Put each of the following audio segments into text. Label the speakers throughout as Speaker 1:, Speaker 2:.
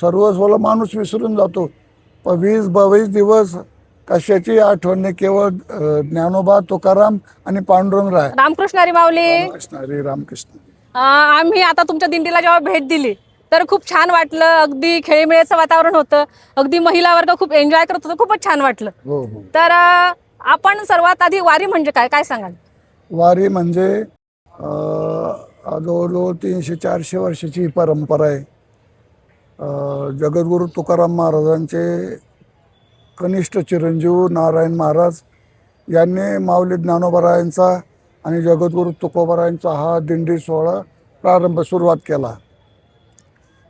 Speaker 1: सर्वस्वाला माणूस विसरून जातो. 20-22 दिवस कशाची आठवण नाही, केवळ ज्ञानोबा, तुकाराम आणि पांडुरंग राय.
Speaker 2: रामकृष्ण हरी माऊली.
Speaker 1: रामकृष्ण हरी, रामकृष्ण.
Speaker 2: आम्ही आता तुमच्या दिंडीला जेव्हा भेट दिली तर खूप छान वाटलं. अगदी खेळीमेळीचं वातावरण होतं. अगदी महिला वर्ग खूप एन्जॉय करत होतं. खूपच छान वाटलं.
Speaker 1: हो हो.
Speaker 2: तर आपण सर्वात आधी वारी म्हणजे काय काय सांगाल?
Speaker 1: वारी म्हणजे जवळजवळ 300-400 वर्षाची ही परंपरा आहे. जगद्गुरू तुकाराम महाराजांचे कनिष्ठ चिरंजीव नारायण महाराज यांनी माऊली ज्ञानोबारायांचा आणि जगद्गुरू तुकोबारायांचा हा दिंडी सोहळा सुरुवात केला.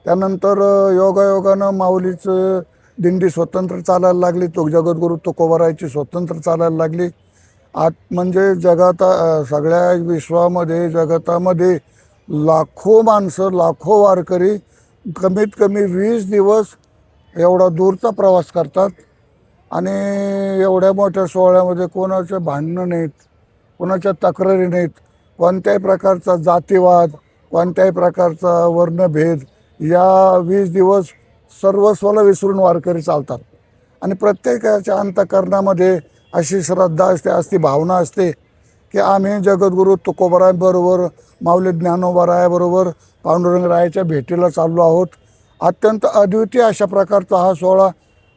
Speaker 1: त्यानंतर योगायोगानं माऊलीचं दिंडी स्वतंत्र चालायला लागली. तो जगद्गुरू तुकोबारायांची स्वतंत्र चालायला लागली. म्हणजे जगात सगळ्या विश्वामध्ये जगतामध्ये लाखो माणसं, लाखो वारकरी कमीत कमी 20 दिवस एवढा दूरचा प्रवास करतात. आणि एवढ्या मोठ्या सोहळ्यामध्ये कोणाचे भांडणं नाहीत, कोणाच्या तक्रारी नाहीत, कोणत्याही प्रकारचा जातीवाद, कोणत्याही प्रकारचा वर्णभेद. या 20 दिवस सर्वस्वाला विसरून वारकरी चालतात. आणि प्रत्येकाच्या अंतःकरणामध्ये अशी श्रद्धा असते, अशी भावना असते की आम्ही जगद्गुरू तुकोबारायांबरोबर, माऊली ज्ञानोबारायाबरोबर, पांडुरंग रायाच्या भेटीला चाललो आहोत. अत्यंत अद्वितीय अशा प्रकारचा हा सोहळा.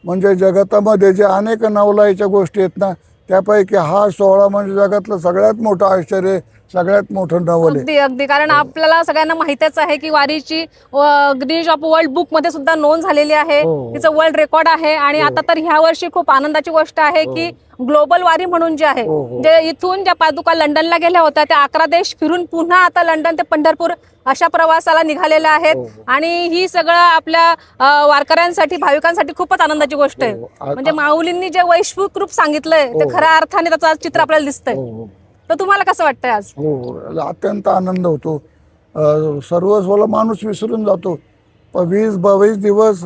Speaker 1: म्हणजे जगतामध्ये जे अनेक नवलाईच्या गोष्टी आहेत ना, त्यापैकी हा सोहळा म्हणजे जगातलं सगळ्यात मोठं आश्चर्य, सगळ्यात मोठं नवल आहे.
Speaker 2: अगदी अगदी. कारण आपल्याला सगळ्यांना माहितीच आहे की वारीची गिनीज ऑफ वर्ल्ड बुक मध्ये सुद्धा नोंद झालेली आहे. तिचं वर्ल्ड रेकॉर्ड आहे. आणि आता तर ह्या वर्षी खूप आनंदाची गोष्ट आहे की ग्लोबल वारी म्हणून जे आहे, जे इथून ज्या पादुका लंडनला गेल्या होत्या त्या 11 देश फिरून पुन्हा आता लंडन ते पंढरपूर अशा प्रवासाला निघालेल्या आहेत. आणि ही सगळं आपल्या वारकऱ्यांसाठी, भाविकांसाठी खूपच आनंदाची गोष्ट आहे. म्हणजे माऊलींनी जे वैश्विक रूप सांगितलंय ते खऱ्या अर्थाने त्याचं आज चित्र आपल्याला दिसतंय. तर तुम्हाला कसं वाटतंय आज?
Speaker 1: हो, अत्यंत आनंद होतो. सर्वस्वाला माणूस विसरून जातो. 20-22 दिवस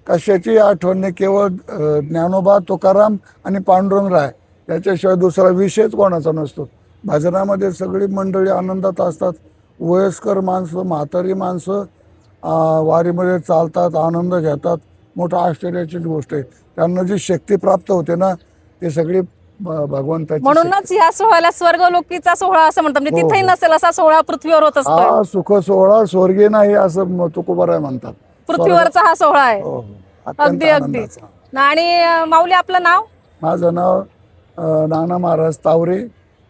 Speaker 1: कशाची आठवण नाही, केवळ ज्ञानोबा, तुकाराम आणि पांडुरंग राय याच्याशिवाय दुसरा विषयच कोणाचा नसतो. भजनामध्ये सगळी मंडळी आनंदात असतात. वयस्कर माणसं, म्हातारी माणसं वारीमध्ये चालतात, आनंद घेतात. मोठा आश्चर्याचीच गोष्ट आहे. त्यांना जी शक्ती प्राप्त होते ना, ते सगळी भगवंताची.
Speaker 2: म्हणूनच या सोहळ्याला स्वर्गलोकीचा सोहळा असं म्हणतात. म्हणजे तिथेही नसेल असा सोहळा पृथ्वीवर होत असतो.
Speaker 1: हा सुख सोहळा स्वर्गीय नाही असं तुकोबाराय म्हणतात.
Speaker 2: पृथ्वीवरचा हा सोहळा आहे.
Speaker 1: अत्यंत
Speaker 2: अगदी अगदी.
Speaker 1: आनंदाचा.
Speaker 2: आणि माऊली आपलं नाव?
Speaker 1: माझं नाव नाना महाराज तावरे.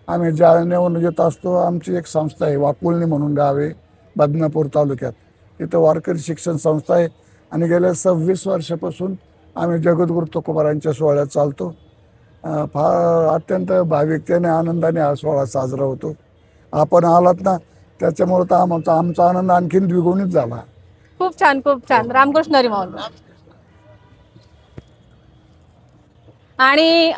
Speaker 1: आम्ही जालन्यावरून येत असतो. आमची एक संस्था आहे, वाकुलणी म्हणून गाव आहे, बदनापूर तालुक्यात. तिथं वारकरी शिक्षण संस्था आहे. आणि गेल्या 26 वर्षापासून आम्ही जगद्गुरू तुकोबारायांच्या सोहळ्यात चालतो. फार अत्यंत भाविकतेने, आनंदाने हा सोहळा साजरा होतो. आपण आलात ना, त्याच्यामुळे तर आमचा आनंद आणखीन द्विगुणित झाला.
Speaker 2: खूप छान, खूप छान. रामकृष्ण हरी माऊली. आणि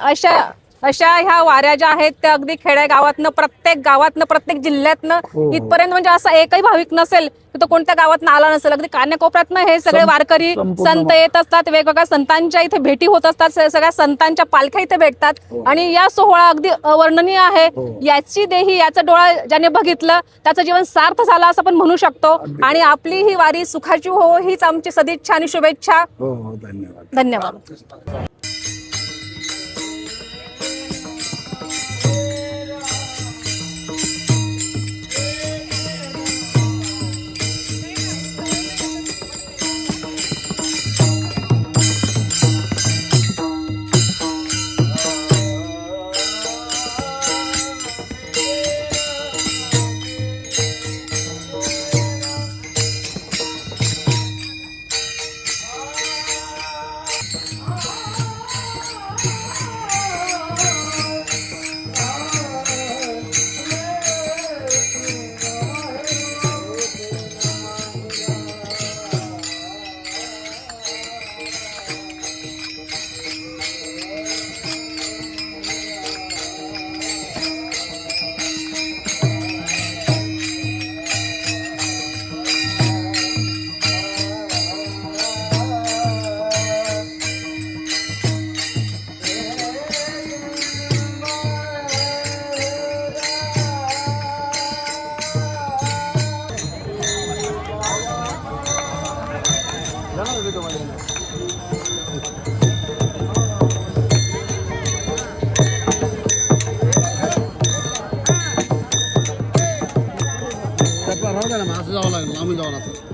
Speaker 2: अशा ह्या वाऱ्या ज्या आहेत त्या अगदी खेड्यागावातनं, प्रत्येक गावातनं, प्रत्येक जिल्ह्यातनं इथपर्यंत, म्हणजे असा एकही भाविक नसेल की तो कोणत्या गावातनं आला नसेल. अगदी कान्याकोपऱ्यातनं हे सगळे वारकरी संत येत असतात. वेगवेगळ्या संतांच्या इथे भेटी होत असतात. सगळ्या संतांच्या पालख्या इथे भेटतात. आणि या सोहळा अगदी अवर्णनीय आहे. याची देही, याचा डोळा ज्याने बघितलं त्याचं जीवन सार्थ झालं असं आपण म्हणू शकतो. आणि आपली ही वारी सुखाची हो, हीच आमची सदिच्छा आणि शुभेच्छा.
Speaker 1: धन्यवाद.
Speaker 2: धन्यवाद.
Speaker 3: राहू द्या ना, मग असं जावं लागेल, लांबून जावं लागेल.